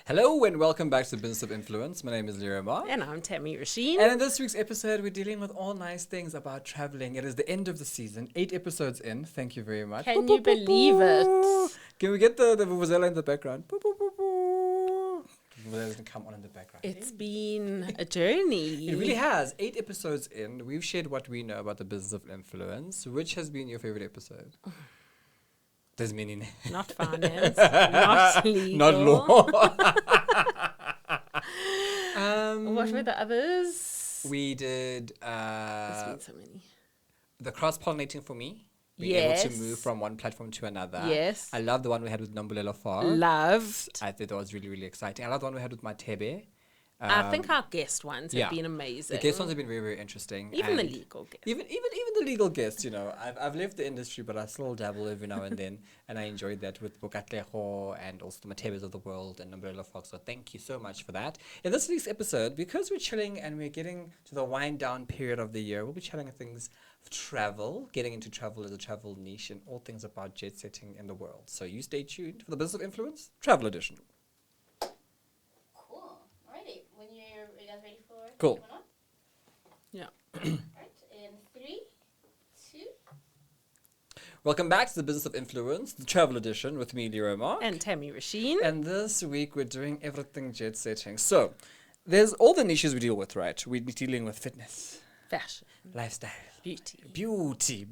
Hello and welcome back to the Business of Influence. My name is Lirama. And I'm Tammy Rasheen. And in this week's episode, we're dealing with all nice things about traveling. It is the end of the season, 8 episodes in. Thank you very much. Can you believe it? Can we get the vuvuzela in the background? Vuvuzela doesn't come on in the background. It's been a journey. It really has. 8 episodes in, we've shared what we know about the business of influence. Which has been your favorite episode? There's many. Not finance, not legal. Not law. What were the others? We did There's been so many. the cross-pollinating for me. Being Yes. able to move from one platform to another. Yes. I love the one we had with Nambulela Far. Loved. I thought that was really, really exciting. I love the one we had with Matebe. I think our guest ones yeah. have been amazing. The guest ones have been very, very interesting. Even the and legal guest. Even the legal guests, you know. I've left the industry, but I still dabble every now and then. And I enjoyed that with Bokatleho and also the Matebes of the world and Nambulela Fox. So thank you so much for that. In this week's episode, because we're chilling and we're getting to the wind down period of the year, we'll be chatting things of travel, getting into travel as a travel niche and all things about jet setting in the world. So you stay tuned for the Business of Influence Travel Edition. Cool. Alrighty. Are you guys ready for Cool. taking one on? Yeah. Alright. In 3, 2. Welcome back to the Business of Influence, the Travel Edition with me, Lirama. And Tammy Rasheen. And this week we're doing everything jet setting. So there's all the niches we deal with, right? We're dealing with fitness, Fashion. lifestyle, Beauty. beauty.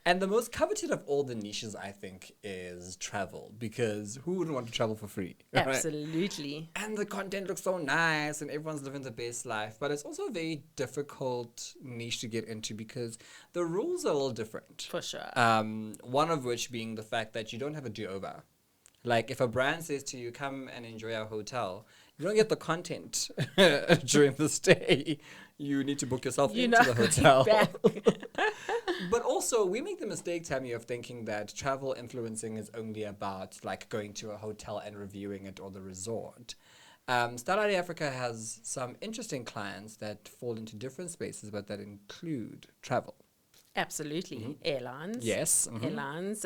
And the most coveted of all the niches, I think, is travel. Because who wouldn't want to travel for free? Right? Absolutely. And the content looks so nice and everyone's living the best life. But it's also a very difficult niche to get into because the rules are a little different. For sure. One of which being the fact that you don't have a do-over. Like if a brand says to you, come and enjoy our hotel, you don't get the content during the stay. You need to book yourself into the hotel. Back. But also, we make the mistake, Tammy, of thinking that travel influencing is only about like going to a hotel and reviewing it or the resort. Starlight Africa has some interesting clients that fall into different spaces, but that include travel. Absolutely. Airlines. Yes. Airlines.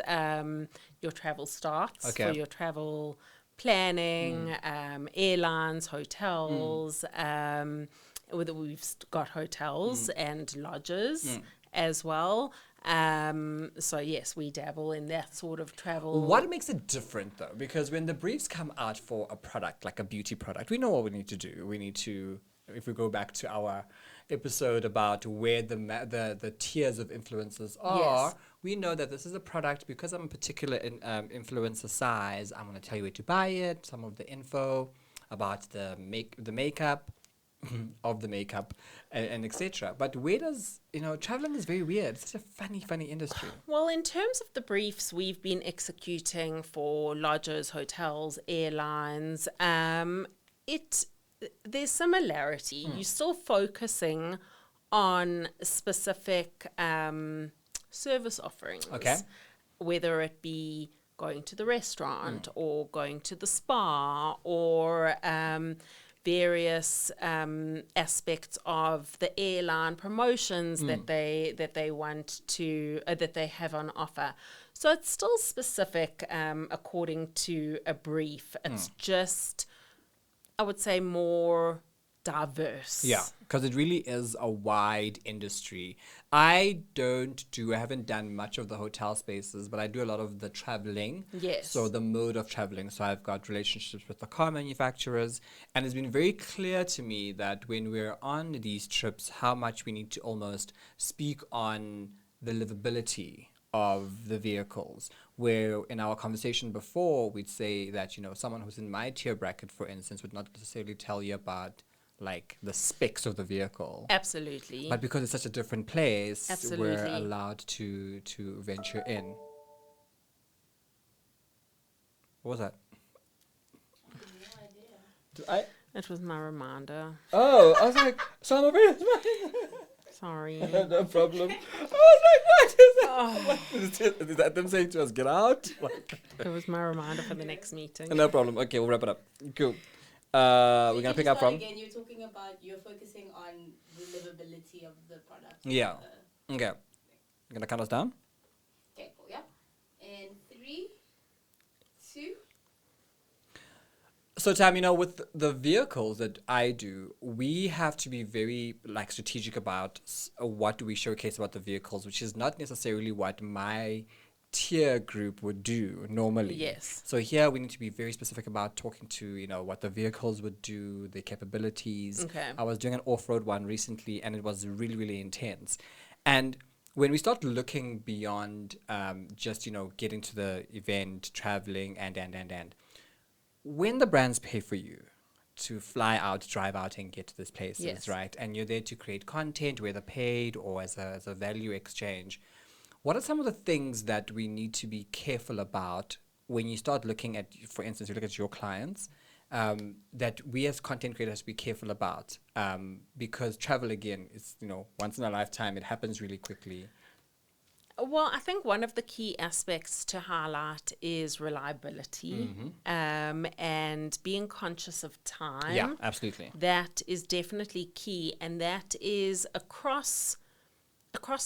Your travel starts Okay. for your travel planning, airlines, hotels. Whether we've got hotels and lodges as well. So yes, we dabble in that sort of travel. What makes it different though? Because when the briefs come out for a product, like a beauty product, we know what we need to do. We need to, if we go back to our episode about where the tiers of influencers are, Yes. we know that this is a product because I'm a particular influencer size. I'm going to tell you where to buy it, some of the info about the makeup of the makeup and etc. But where does, traveling is very weird. It's such a funny industry. Well, in terms of the briefs we've been executing for lodges, hotels, airlines, there's similarity. You're still focusing on specific service offerings. Okay. Whether it be going to the restaurant or going to the spa or various aspects of the airline promotions that they want to that they have on offer. So it's still specific according to a brief. It's just, I would say, more diverse. Yeah, because it really is a wide industry. I haven't done much of the hotel spaces, but I do a lot of the traveling. Yes. So the mode of traveling. So I've got relationships with the car manufacturers. And it's been very clear to me that when we're on these trips, how much we need to almost speak on the livability of the vehicles, where in our conversation before, we'd say that, someone who's in my tier bracket, for instance, would not necessarily tell you about like the specs of the vehicle. Absolutely. But because it's such a different place, we're Absolutely. allowed to venture in. What was that? No idea. Did I? It was my reminder. Oh, I was like, so I'm a bit. Sorry. No problem. I was like, what is that? What is that them saying to us, get out? Like, It was my reminder for the next meeting. no problem. Okay, we'll wrap it up. Cool. So We're you gonna pick can up start from. Again, you're talking about you're focusing on the livability of the product. Yeah. Okay. You're gonna count us down? Okay, cool, yeah. In 3, 2. So, Tam, with the vehicles that I do, we have to be very strategic about what do we showcase about the vehicles, which is not necessarily what my tier group would do normally. Yes. So here we need to be very specific about talking to, what the vehicles would do, their capabilities. Okay. I was doing an off-road one recently and it was really, really intense. And when we start looking beyond just, getting to the event, traveling and when the brands pay for you to fly out, drive out and get to these places, Yes. right? And you're there to create content, whether paid or as a value exchange. What are some of the things that we need to be careful about when you start looking at, for instance, you look at your clients, that we as content creators be careful about? Because travel, again, is, once in a lifetime, it happens really quickly. Well, I think one of the key aspects to highlight is reliability, and being conscious of time. Yeah, absolutely. That is definitely key, and that is across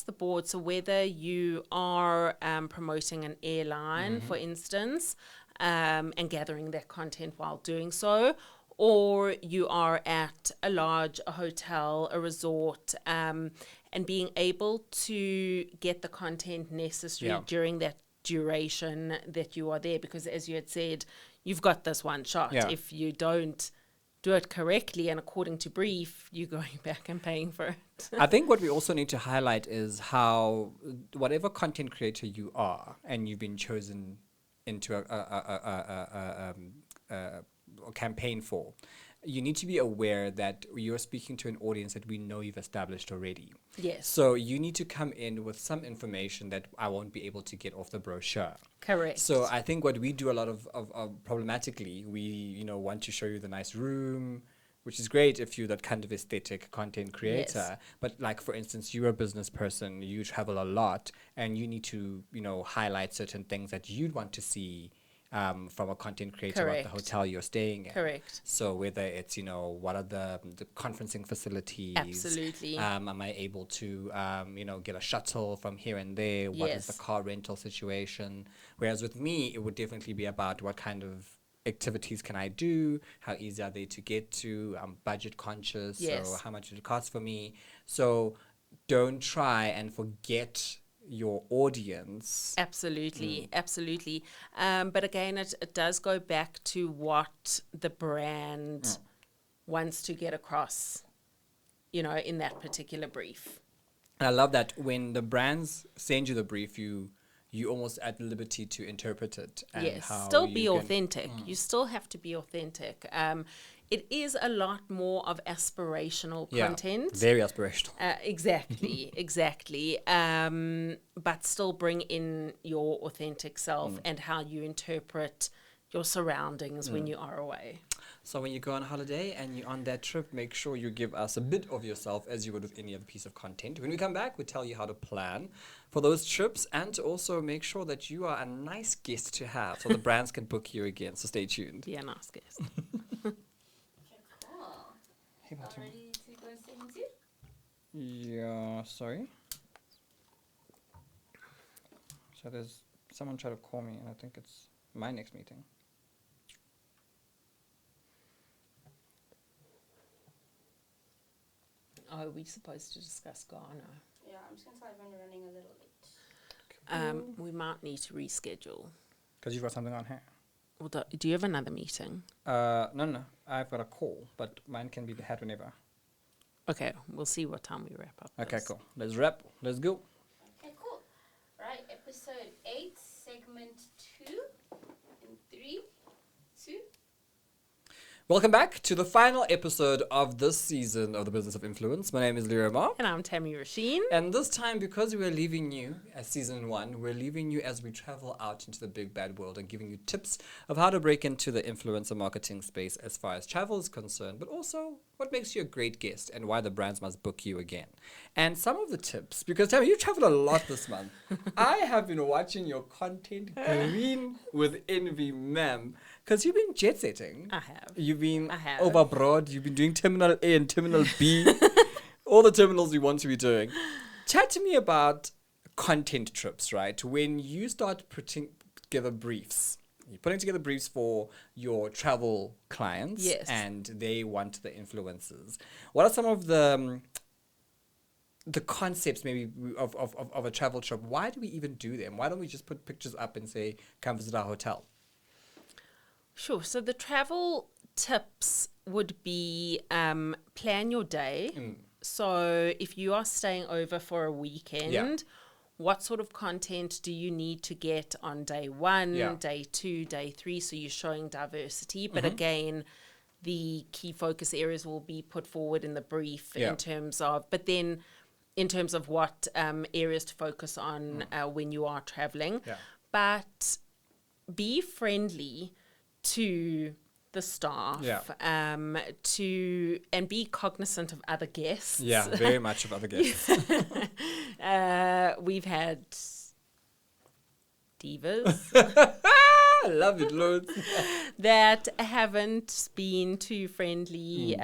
the board. So whether you are promoting an airline, for instance, and gathering that content while doing so, or you are at a hotel, a resort, and being able to get the content necessary during that duration that you are there. Because as you had said, you've got this one shot. Yeah. If you don't do it correctly and according to brief, you're going back and paying for it. I think what we also need to highlight is how whatever content creator you are and you've been chosen into a campaign for, you need to be aware that you're speaking to an audience that we know you've established already. Yes. So you need to come in with some information that I won't be able to get off the brochure. Correct. So I think what we do a lot of problematically, we want to show you the nice room, which is great if you're that kind of aesthetic content creator. Yes. But for instance, you're a business person, you travel a lot, and you need to highlight certain things that you'd want to see from a content creator at the Correct. hotel you're staying in. Correct. So whether it's what are the conferencing facilities? Absolutely. Am I able to get a shuttle from here and there? What is the Yes. car rental situation? Whereas with me, it would definitely be about what kind of activities can I do? How easy are they to get to? I'm budget conscious. Yes. So how much would it cost for me? So don't try and forget your audience. Absolutely, absolutely. But again, it does go back to what the brand wants to get across, in that particular brief. And I love that when the brands send you the brief, you almost at liberty to interpret it. And Yes, how still you be can- authentic. You still have to be authentic. It is a lot more of aspirational Yeah, content. very aspirational. Exactly. But still bring in your authentic self and how you interpret your surroundings when you are away. So when you go on holiday and you're on that trip, make sure you give us a bit of yourself as you would with any other piece of content. When we come back, we'll tell you how to plan for those trips and to also make sure that you are a nice guest to have so the brands can book you again. So stay tuned. Be a nice guest. Okay, cool. All ready to go straight into? Yeah, sorry. So there's someone trying to call me and I think it's my next meeting. Oh, are we supposed to discuss Ghana? Yeah, I'm just going to tell everyone we're running a little late. We might need to reschedule. Because you've got something on here. Well, do you have another meeting? No. I've got a call, but mine can be had whenever. Okay, we'll see what time we wrap up. Okay, this. cool. Let's wrap. Let's go. Okay, cool. Right, episode 8, segment 2, in 3, 2. Welcome back to the final episode of this season of The Business of Influence. My name is Lyra Ma. And I'm Tammy Rasheen. And this time, because we're leaving you as season 1, we're leaving you as we travel out into the big bad world and giving you tips of how to break into the influencer marketing space as far as travel is concerned, but also what makes you a great guest and why the brands must book you again. And some of the tips, because Tammy, you traveled a lot this month. I have been watching your content green with envy, ma'am, because you've been jet setting. I have. You've been I have. over abroad. You've been doing Terminal A and Terminal B. All the terminals you want to be doing. Chat to me about content trips, right? When you start putting together briefs You're putting together briefs for your travel clients, Yes. and they want the influencers. What are some of the concepts maybe of a travel trip? Why do we even do them? Why don't we just put pictures up and say, come visit our hotel? Sure. So the travel tips would be plan your day. So if you are staying over for a weekend, what sort of content do you need to get on day one, day 2, day 3? So you're showing diversity. But again, the key focus areas will be put forward in the brief in terms of, but then in terms of what areas to focus on when you are traveling. But be friendly to the staff, and be cognizant of other guests. Yeah, very much of other guests. We've had divas I love it, Lord. that haven't been too friendly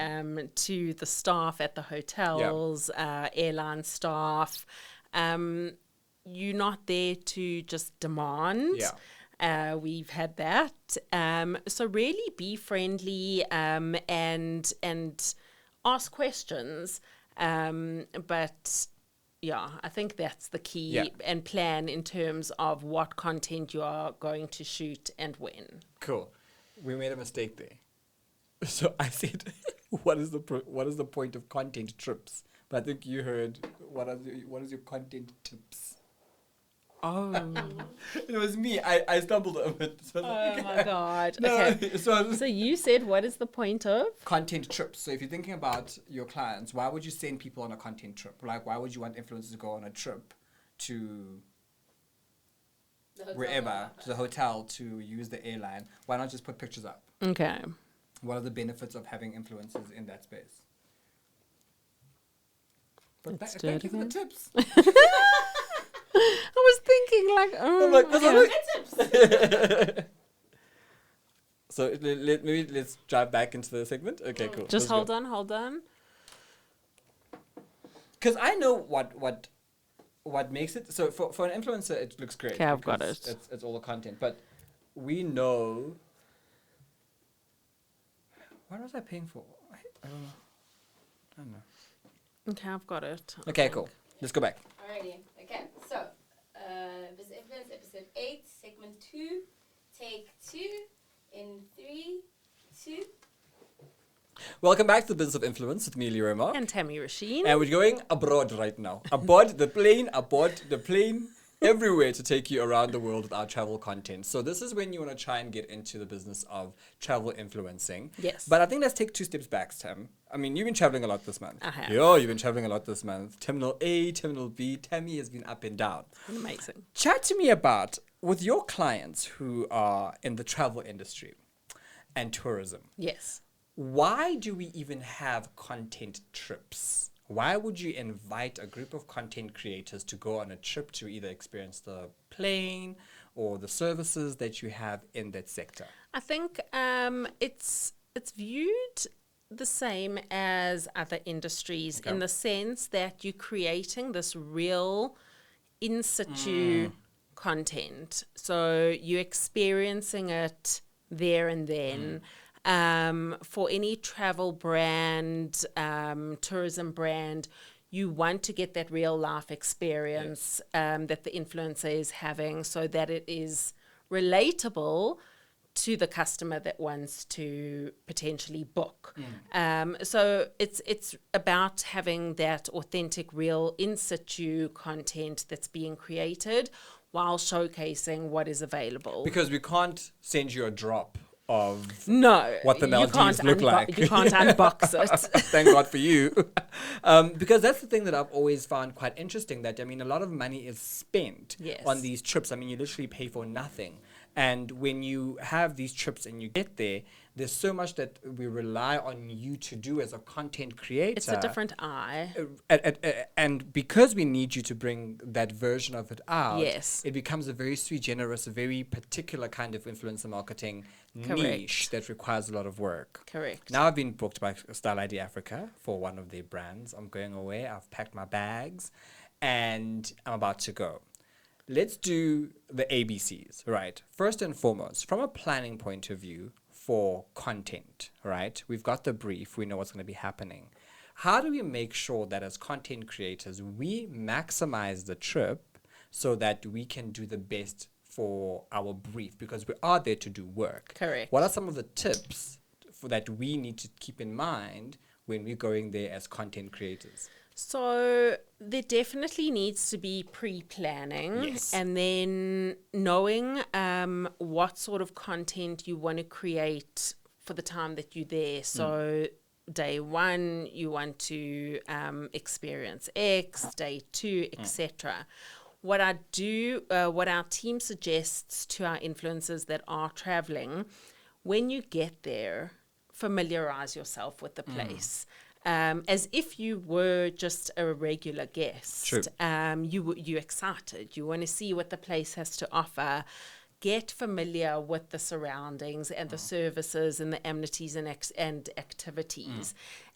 to the staff at the hotels, airline staff. You're not there to just demand. We've had that. So really be friendly and ask questions. But yeah, I think that's the key, and plan in terms of what content you are going to shoot and when. Cool. We made a mistake there. So I said, what is the point of content trips? But I think you heard, what is your content tips? Oh. It was me. I stumbled a bit. So Oh my God. No, Okay. so So you said, what is the point of? content trips. So if you're thinking about your clients, why would you send people on a content trip? Like, why would you want influencers to go on a trip to wherever, to the hotel, to use the airline? Why not just put pictures up? Okay. What are the benefits of having influencers in that space? But Let's do thank it you for the again. tips. I was thinking like, oh, I'm like, that's okay. all So maybe let's drive back into the segment. Okay, cool. Just hold on. Because I know what makes it. So for an influencer, it looks great. Okay, I've got because it. It's all the content, but we know. What was I paying for? I don't know. Okay, I've got it. Okay, cool. Let's go back. Alrighty. Okay. So, Business Influence episode 8, segment 2, take 2, in 3, 2. Welcome back to the Business of Influence with me, Liroma. And Tammy Rasheen. And we're going abroad right now. Aboard the plane, everywhere to take you around the world with our travel content. So this is when you want to try and get into the business of travel influencing. Yes. But I think let's take 2 steps back, Tam. I mean, you've been traveling a lot this month. I have. Yo, you've been traveling a lot this month. Terminal A, Terminal B, Tammy has been up and down. Amazing. Chat to me about, with your clients who are in the travel industry and tourism, Yes. why do we even have content trips? Why would you invite a group of content creators to go on a trip to either experience the plane or the services that you have in that sector? I think it's viewed the same as other industries in the sense that you're creating this real in situ content. So you're experiencing it there and then. For any travel brand, tourism brand, you want to get that real life experience that the influencer is having so that it is relatable to the customer that wants to potentially book. So it's about having that authentic, real in situ content that's being created while showcasing what is available. Because we can't send you a drop of No, what the Maldives look like. You can't unbox it. Thank God for you. Because that's the thing that I've always found quite interesting, that, I mean, a lot of money is spent Yes. on these trips. I mean, you literally pay for nothing. And when you have these trips and you get there, there's so much that we rely on you to do as a content creator. It's a different eye. And because we need you to bring that version of it out, Yes. it becomes a very sui generis, a very particular kind of influencer marketing Correct. niche that requires a lot of work. Correct. Now I've been booked by Style ID Africa for one of their brands. I'm going away. I've packed my bags and I'm about to go. let's do the ABCs, right? First and foremost, from a planning point of view for content, right? We've got the brief, we know what's going to be happening. How do we make sure that as content creators, we maximize the trip so that we can do the best for our brief? Because we are there to do work. Correct. What are some of the tips that we need to keep in mind when we're going there as content creators? So there definitely needs to be pre-planning, Yes. and then knowing what sort of content you want to create for the time that you're there. So day one, you want to experience X, day two, etc. What our team suggests to our influencers that are traveling, when you get there, familiarize yourself with the place. As if you were just a regular guest. True. You're excited. You want to see what the place has to offer. Get familiar with the surroundings and the services and the amenities and activities.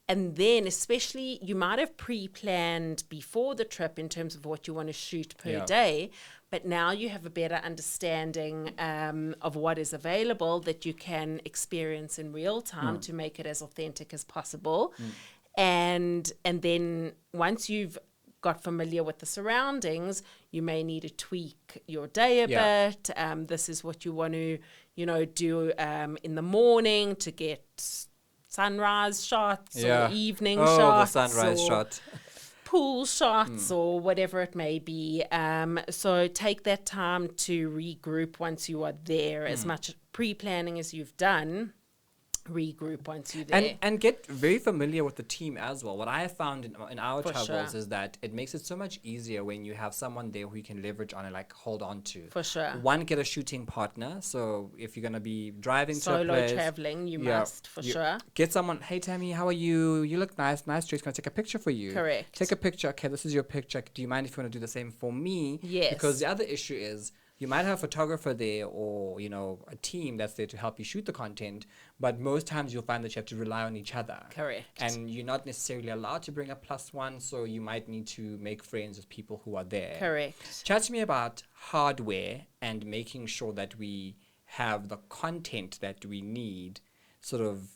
And then, especially, you might have pre-planned before the trip in terms of what you want to shoot per day, but now you have a better understanding of what is available that you can experience in real time to make it as authentic as possible. And then once you've got familiar with the surroundings, you may need to tweak your day a bit. This is what you want to, do in the morning to get sunrise shots or evening shots. The sunrise or shot. Pool shots or whatever it may be. So take that time to regroup once you are there. As much pre-planning as you've done, regroup once you're there. And get very familiar with the team as well. What I have found in our For travels sure. is that it makes it so much easier when you have someone there who you can leverage on and like hold on to. For sure. One, get a shooting partner. So if you're going to be driving to a Solo place, traveling, you must, for sure. Get someone, hey Tammy, how are you? You look nice dress. Can I take a picture for you? Correct. Take a picture. Okay, this is your picture. Do you mind if you want to do the same for me? Yes. Because the other issue is you might have a photographer there or, a team that's there to help you shoot the content, but most times you'll find that you have to rely on each other. Correct. And you're not necessarily allowed to bring a +1, so you might need to make friends with people who are there. Correct. Chat to me about hardware and making sure that we have the content that we need sort of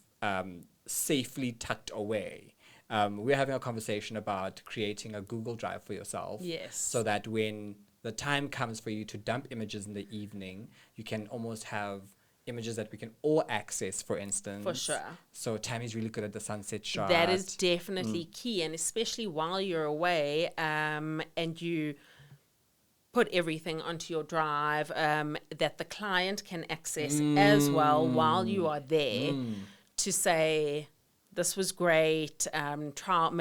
safely tucked away. We're having a conversation about creating a Google Drive for yourself. Yes. So that when the time comes for you to dump images in the evening, you can almost have images that we can all access, for instance. For sure. So Tammy's really good at the sunset shot. That is definitely key, and especially while you're away and you put everything onto your drive that the client can access as well while you are there to say, this was great, trial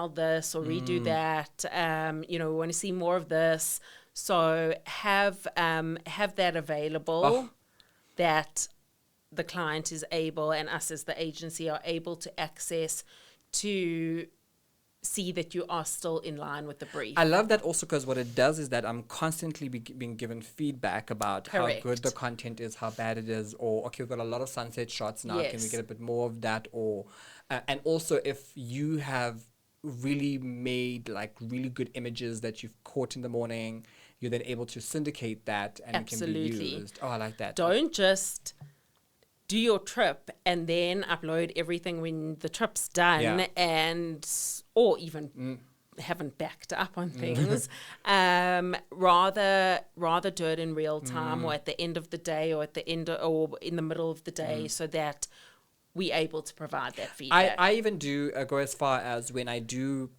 this or redo that, we want to see more of this. So have that available that the client is able and us as the agency are able to access to see that you are still in line with the brief. I love that also because what it does is that I'm constantly being given feedback about how good the content is, how bad it is, or okay, we've got a lot of sunset shots now. Can we get a bit more of that? Or and also if you have really made like really good images that you've caught in the morning, you're then able to syndicate that and it can be used. Oh, I like that. Don't just do your trip and then upload everything when the trip's done or even haven't backed up on things. Rather do it in real time or at the end of the day or or in the middle of the day so that we're able to provide that feedback. I even do go as far as when I do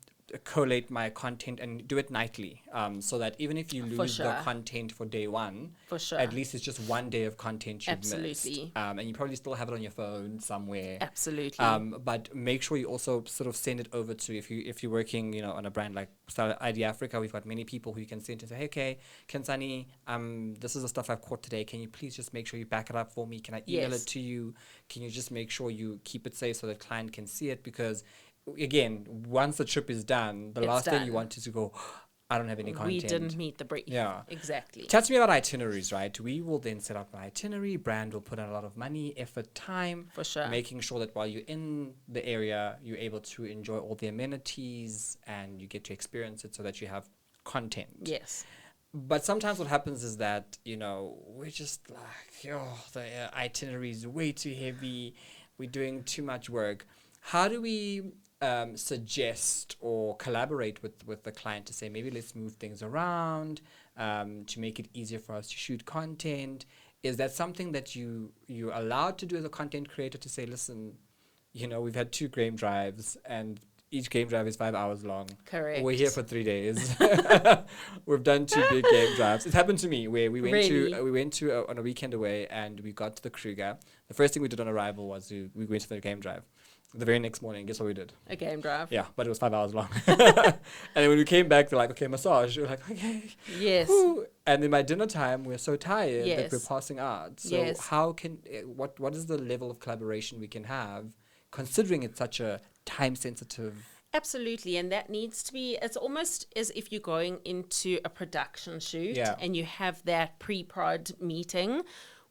collate my content and do it nightly, so that even if you lose the content for day one, for sure, at least it's just one day of content you've missed. Absolutely. And you probably still have it on your phone somewhere. Absolutely. But make sure you also sort of send it over to, if you're working on a brand like ID Africa, we've got many people who you can send to say, hey, okay, Kensani, this is the stuff I've caught today. Can you please just make sure you back it up for me? Can I email it to you? Can you just make sure you keep it safe so the client can see it? Because again, once the trip is done, the last thing you want is to go, I don't have any content. We didn't meet the brief. Yeah. Exactly. Chat to me about itineraries, right? We will then set up an itinerary. Brand will put in a lot of money, effort, time. For sure. Making sure that while you're in the area, you're able to enjoy all the amenities and you get to experience it so that you have content. Yes. But sometimes what happens is that, we're just like, the itinerary is way too heavy. We're doing too much work. How do we suggest or collaborate with the client to say, maybe let's move things around to make it easier for us to shoot content? Is that something that you're allowed to do as a content creator, to say, listen, we've had 2 game drives and each game drive is 5 hours long. Correct. We're here for 3 days. We've done 2 big game drives. It's happened to me where we went to on a weekend away, and we got to the Kruger. The first thing we did on arrival was we went to the game drive. The very next morning, guess what we did? A game drive. Yeah, but it was 5 hours long. And then when we came back, they're like, okay, massage. We're like, okay. Yes. Whew. And in my dinner time, we're so tired that Yes. we're passing out. So Yes. how can what is the level of collaboration we can have, considering it's such a time-sensitive... Absolutely, and that needs to be, it's almost as if you're going into a production shoot and you have that pre-prod meeting.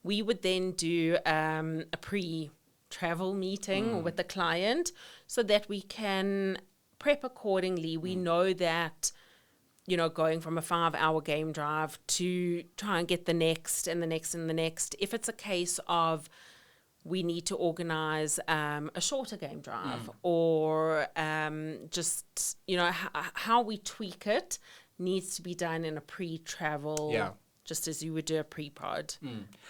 We would then do a pre-travel meeting with the client so that we can prep accordingly. We know that, going from a 5-hour game drive to try and get the next and the next and the next. If it's a case of we need to organize a shorter game drive or just, how we tweak it needs to be done in a pre-travel, just as you would do a pre-pod.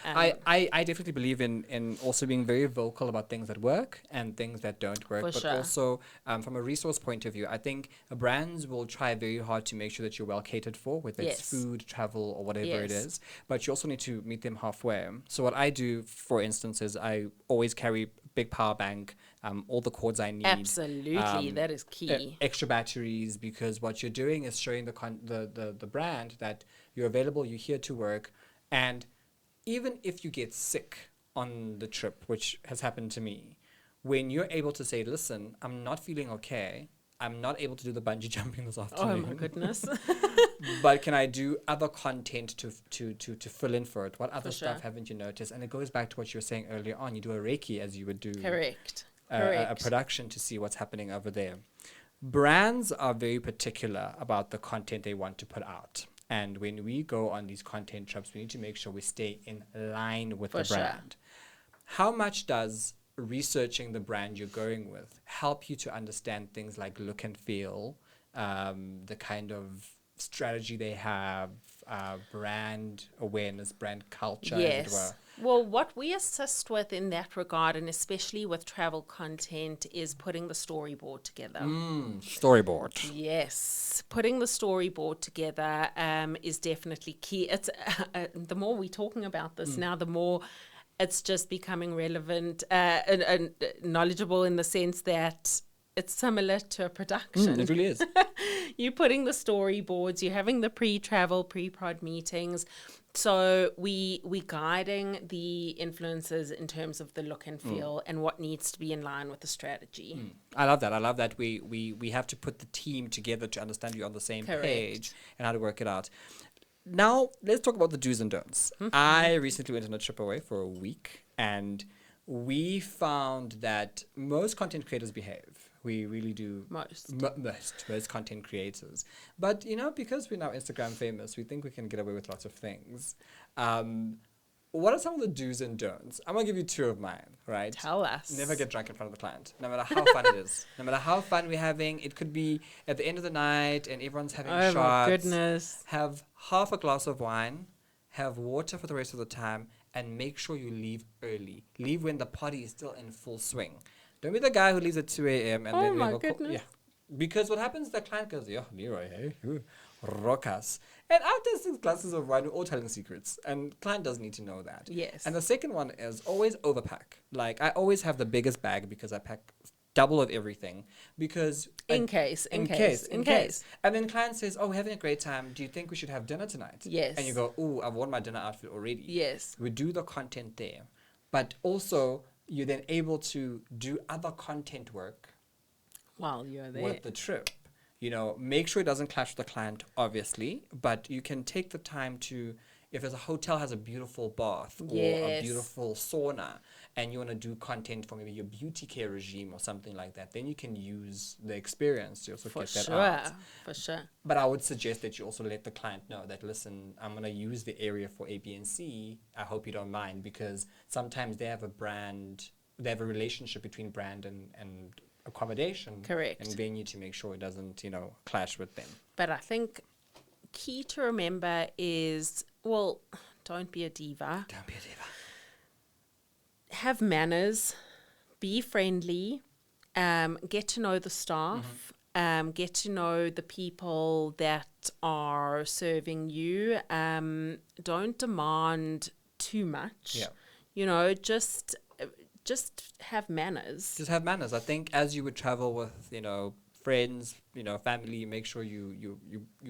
I definitely believe in also being very vocal about things that work and things that don't work. But also from a resource point of view, I think brands will try very hard to make sure that you're well catered for, whether it's food, travel, or whatever it is. But you also need to meet them halfway. So what I do, for instance, is I always carry big power bank, all the cords I need. Absolutely, that is key. Extra batteries, because what you're doing is showing the brand that you're available, you're here to work. And even if you get sick on the trip, which has happened to me, when you're able to say, listen, I'm not feeling okay, I'm not able to do the bungee jumping this afternoon. Oh my goodness. But can I do other content to fill in for it? What other stuff haven't you noticed? And it goes back to what you were saying earlier on. You do a Reiki as you would do a production to see what's happening over there. Brands are very particular about the content they want to put out. And when we go on these content trips, we need to make sure we stay in line with the brand. How much does researching the brand you're going with help you to understand things like look and feel, the kind of strategy they have, brand awareness, brand culture, as it were? Well, what we assist with in that regard, and especially with travel content, is putting the storyboard together. Storyboard. Yes. Putting the storyboard together is definitely key. It's the more we're talking about this now, the more it's just becoming relevant and knowledgeable, in the sense that it's similar to a production. It really is. You're putting the storyboards, you're having the pre-travel, pre-prod meetings. So we guiding the influencers in terms of the look and feel and what needs to be in line with the strategy. I love that. I love that we have to put the team together to understand you're on the same page and how to work it out. Now, let's talk about the do's and don'ts. I recently went on a trip away for a week, and we found that most content creators behave. We really do. Most content creators. But, because we're now Instagram famous, we think we can get away with lots of things. What are some of the do's and don'ts? I'm going to give you 2 of mine, right? Tell us. Never get drunk in front of the client, no matter how fun it is. No matter how fun we're having. It could be at the end of the night and everyone's having shots. Oh, my goodness. Have half a glass of wine, have water for the rest of the time, and make sure you leave early. Leave when the party is still in full swing. Don't be the guy who leaves at 2 a.m. and then we have a call. Yeah. Because what happens, the client goes, Leroy, hey, rock us. And after 6 glasses of wine, we're all telling secrets. And client doesn't need to know that. Yes. And the second one is always overpack. Like, I always have the biggest bag because I pack double of everything. Because... In case. And then client says, we're having a great time. Do you think we should have dinner tonight? Yes. And you go, I've worn my dinner outfit already. Yes. We do the content there. But also... you're then able to do other content work while you're there with the trip. Make sure it doesn't clash with the client, obviously, but you can take the time to if there's a hotel has a beautiful bath or a Yes. beautiful sauna, and you want to do content for maybe your beauty care regime or something like that, then you can use the experience to also For get that sure. out. For sure. But I would suggest that you also let the client know that, listen, I'm going to use the area for A, B, and C. I hope you don't mind, because sometimes they have a relationship between brand and accommodation Correct. and venue to make sure it doesn't, clash with them. But I think key to remember is, well, don't be a diva. Don't be a diva. Have manners, be friendly, get to know the staff, get to know the people that are serving you. Don't demand too much. Yeah. Just have manners. Just have manners. I think as you would travel with, friends, family, make sure you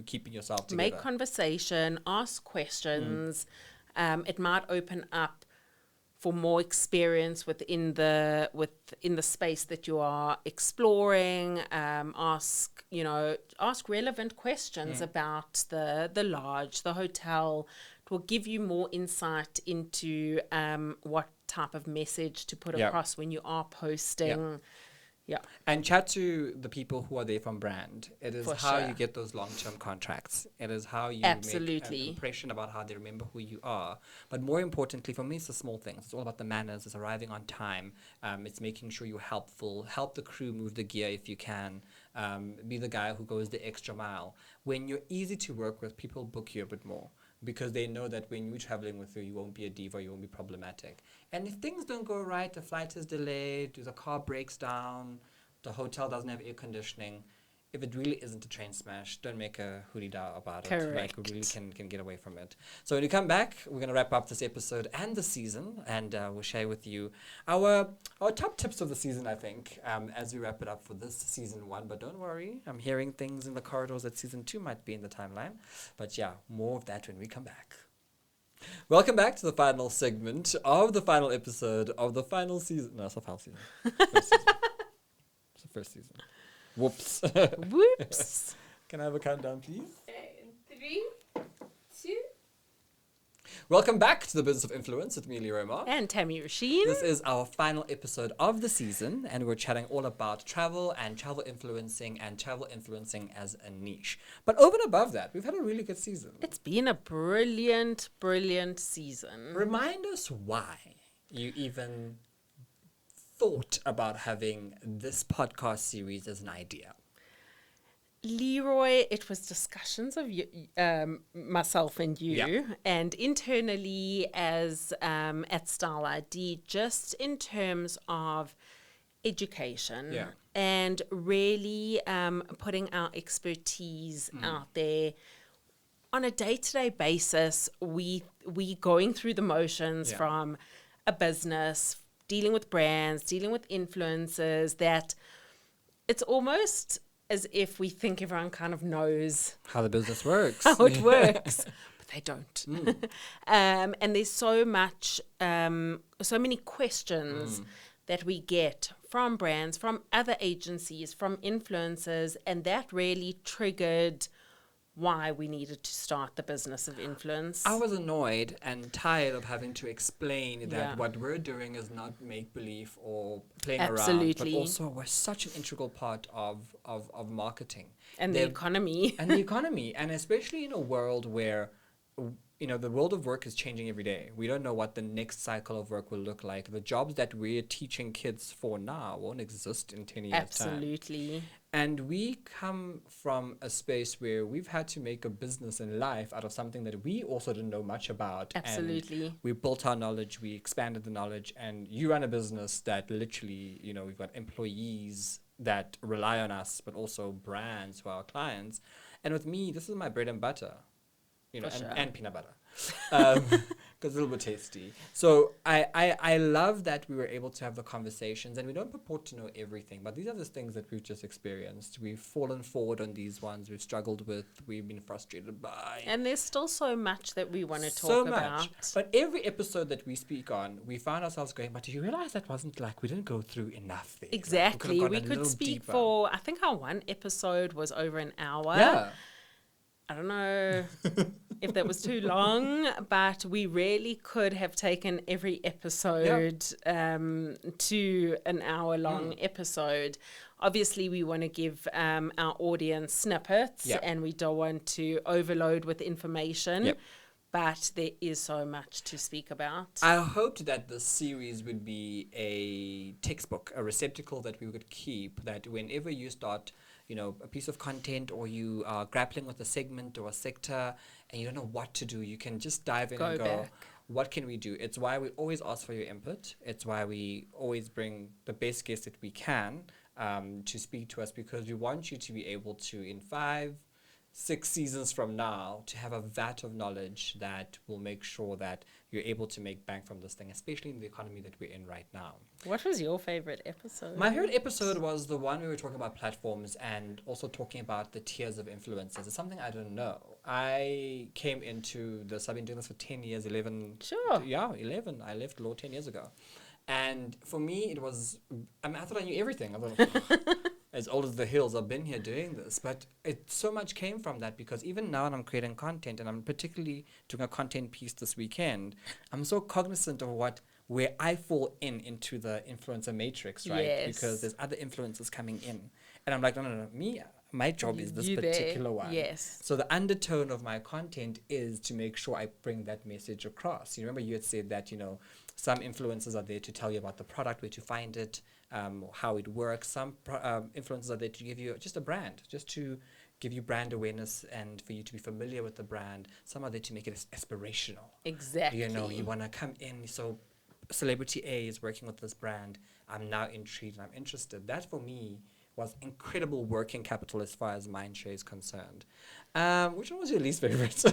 keeping yourself together. Make conversation, ask questions. It might open up for more experience within the space that you are exploring. Ask relevant questions about the lodge, the hotel. It will give you more insight into what type of message to put across when you are posting. Yeah. And chat to the people who are there from brand. It is For how sure. you get those long-term contracts. It is how you Absolutely. make an impression about how they remember who you are. But more importantly, for me, it's the small things. It's all about the manners. It's arriving on time. It's making sure you're helpful. Help the crew move the gear if you can. Be the guy who goes the extra mile. When you're easy to work with, people book you a bit more, because they know that when you're traveling with you won't be a diva, you won't be problematic. And if things don't go right, the flight is delayed, the car breaks down, the hotel doesn't have air conditioning, if it really isn't a train smash, don't make a hootie-da about it. Correct. We really can get away from it. So when you come back, we're going to wrap up this episode and the season, and we'll share with you our top tips of the season, I think, as we wrap it up for this season 1. But don't worry, I'm hearing things in the corridors that season 2 might be in the timeline. But yeah, more of that when we come back. Welcome back to the final segment of the final episode of the final season. No, it's the final season. First season. It's the first season. Whoops. Whoops. Can I have a countdown, please? Okay, in 3, 2. Welcome back to the Business of Influence with me, Leroy Mark. And Tammy Rasheen. This is our final episode of the season, and we're chatting all about travel and travel influencing as a niche. But over and above that, we've had a really good season. It's been a brilliant, brilliant season. Remind us why you even thought about having this podcast series as an idea. Leroy, it was discussions of myself and you, Yeah. and internally as at Style ID, just in terms of education Yeah. and really putting our expertise out there. On a day-to-day basis, we going through the motions Yeah. from a business, dealing with brands, dealing with influencers, that it's almost as if we think everyone kind of knows How the business works. how it works, but they don't. And there's so many questions that we get from brands, from other agencies, from influencers, and that really triggered why we needed to start the business of influence. I was annoyed and tired of having to explain that Yeah. what we're doing is not make-believe or playing Absolutely. around, but also we're such an integral part of marketing. And the They're- economy. and the economy, and especially in a world where the world of work is changing every day. We don't know what the next cycle of work will look like. The jobs that we're teaching kids for now won't exist in 10 years' time. Absolutely. And we come from a space where we've had to make a business in life out of something that we also didn't know much about. Absolutely. And we built our knowledge, we expanded the knowledge, and you run a business that literally, we've got employees that rely on us, but also brands who are our clients. And with me, this is my bread and butter, For sure. and peanut butter. Because it's a little bit tasty. So I love that we were able to have the conversations, and we don't purport to know everything, but these are the things that we've just experienced. We've fallen forward on these ones, we've struggled with, we've been frustrated by. And there's still so much that we want to talk So about. much. But every episode that we speak on, we found ourselves going, but do you realize that wasn't we didn't go through enough there? Exactly. Like, We gone a could little speak deeper. for, I think our one episode was over an hour. Yeah. I don't know if that was too long, but we really could have taken every episode to an hour-long episode. Obviously, we want to give our audience snippets, and we don't want to overload with information. Yep. But there is so much to speak about. I hoped that this series would be a textbook, a receptacle that we could keep, that whenever you start, you know, a piece of content, or you are grappling with a segment or a sector and you don't know what to do, you can just dive in and go, back. what can we do? It's why we always ask for your input. It's why we always bring the best guests that we can to speak to us, because we want you to be able to, in 5-6 seasons from now, to have a vat of knowledge that will make sure that you're able to make bank from this thing, especially in the economy that we're in right now. What was your favorite episode? My favorite episode was the one where we were talking about platforms and also talking about the tiers of influencers. It's something I don't know. I came into this, I've been doing this for 10 years, 11. Sure. Yeah, 11. I left law 10 years ago. And for me, it was, I mean, I thought I knew everything. I thought, as old as the hills, I've been here doing this. But so much came from that, because even now when I'm creating content, and I'm particularly doing a content piece this weekend, I'm so cognizant of where I fall into the influencer matrix, right? Yes. Because there's other influencers coming in. And I'm like, no, my job is this You particular there. one. Yes. So the undertone of my content is to make sure I bring that message across. You remember you had said that, you know, some influencers are there to tell you about the product, where to find it, how it works. Some influencers are there to give you just a brand, just to give you brand awareness and for you to be familiar with the brand. Some are there to make it aspirational. Exactly. You know, you want to come in, so celebrity A is working with this brand. I'm now intrigued and I'm interested. That for me was incredible working capital as far as Mindshare is concerned. Which one was your least favorite?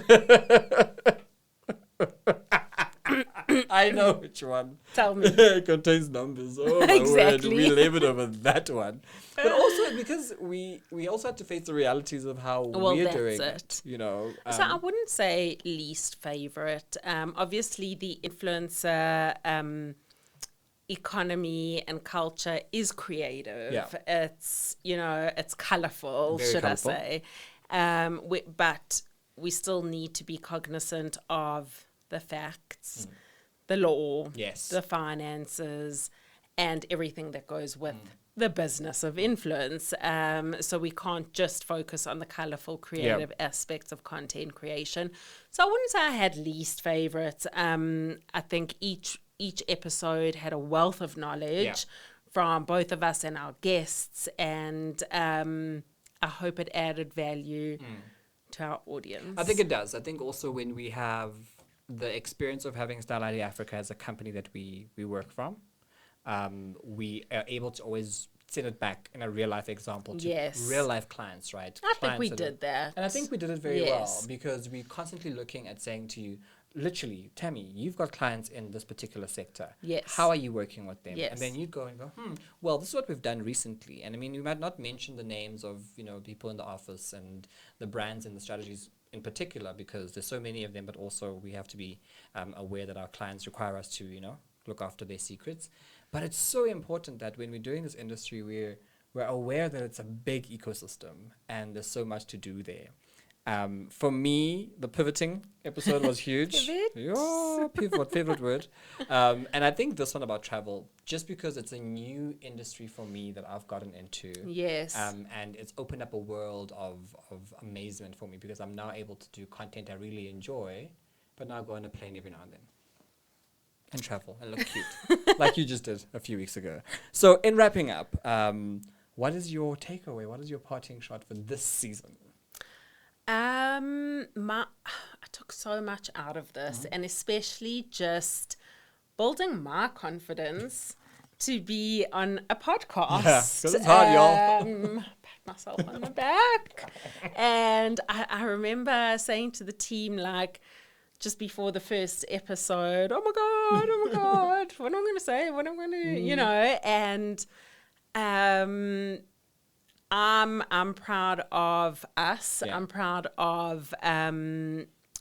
I know which one. Tell me. It contains numbers. Oh my Exactly. word, we labored over that one. But also because we also had to face the realities of how we're that's doing it. it. You know. So I wouldn't say least favorite. Obviously, the influencer economy and culture is creative. Yeah. It's, you know, it's colorful, Very should colourful. I say. But we still need to be cognizant of the facts, the law, Yes. the finances, and everything that goes with the business of influence. So we can't just focus on the colorful, creative aspects of content creation. So I wouldn't say I had least favorites. I think each episode had a wealth of knowledge from both of us and our guests, and I hope it added value to our audience. I think it does. I think also when we have the experience of having Style ID Africa as a company that we work from, we are able to always send it back in a real life example to real life clients, right? I think Clients we that did that. And I think we did it very well, Yes. because we're constantly looking at saying to you, literally, Tammy, you've got clients in this particular sector. Yes. How are you working with them? Yes. And then you go and go, well, this is what we've done recently. And I mean, you might not mention the names of, you know, people in the office and the brands and the strategies in particular, because there's so many of them, but also we have to be aware that our clients require us to, you know, look after their secrets. But it's so important that when we're doing this industry, we're aware that it's a big ecosystem and there's so much to do there. For me, the pivoting episode was huge. Pivot. Yeah, pivot, favorite word. And I think this one about travel, just because it's a new industry for me that I've gotten into. Yes. And it's opened up a world of amazement for me, because I'm now able to do content I really enjoy, but now go on a plane every now and then. And travel and look cute, like you just did a few weeks ago. So in wrapping up, what is your takeaway? What is your parting shot for this season? I took so much out of this, and especially just building my confidence to be on a podcast. Yeah, 'cause it's hard, y'all. Pat myself on the back. And I remember saying to the team, like, just before the first episode, oh my God, what am I going to say? What am I going to, you know? And I'm proud of us. Yeah. I'm proud of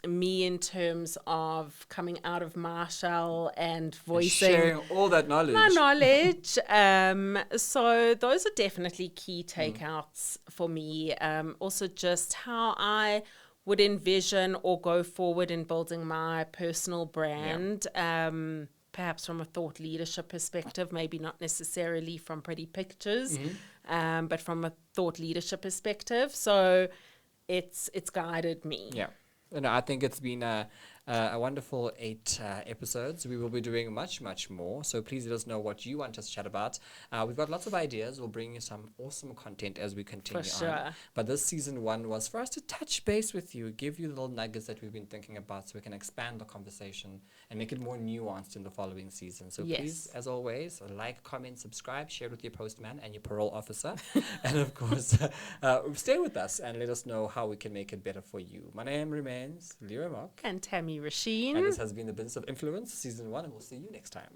me in terms of coming out of my shell and voicing Sharing all that knowledge. my knowledge. So those are definitely key takeouts for me. Also just how I would envision or go forward in building my personal brand, perhaps from a thought leadership perspective, maybe not necessarily from pretty pictures, but from a thought leadership perspective. So it's guided me. Yeah. You know, I think it's been a wonderful 8 episodes. We will be doing much, much more. So please let us know what you want us to chat about. We've got lots of ideas. We'll bring you some awesome content as we continue For sure. on. But this season 1 was for us to touch base with you, give you little nuggets that we've been thinking about so we can expand the conversation and make it more nuanced in the following season. So please, as always, like, comment, subscribe, share it with your postman and your parole officer. And of course, stay with us and let us know how we can make it better for you. My name remains Lira Mock. And Tammy Rasheen. And this has been the Business of Influence, Season 1, and we'll see you next time.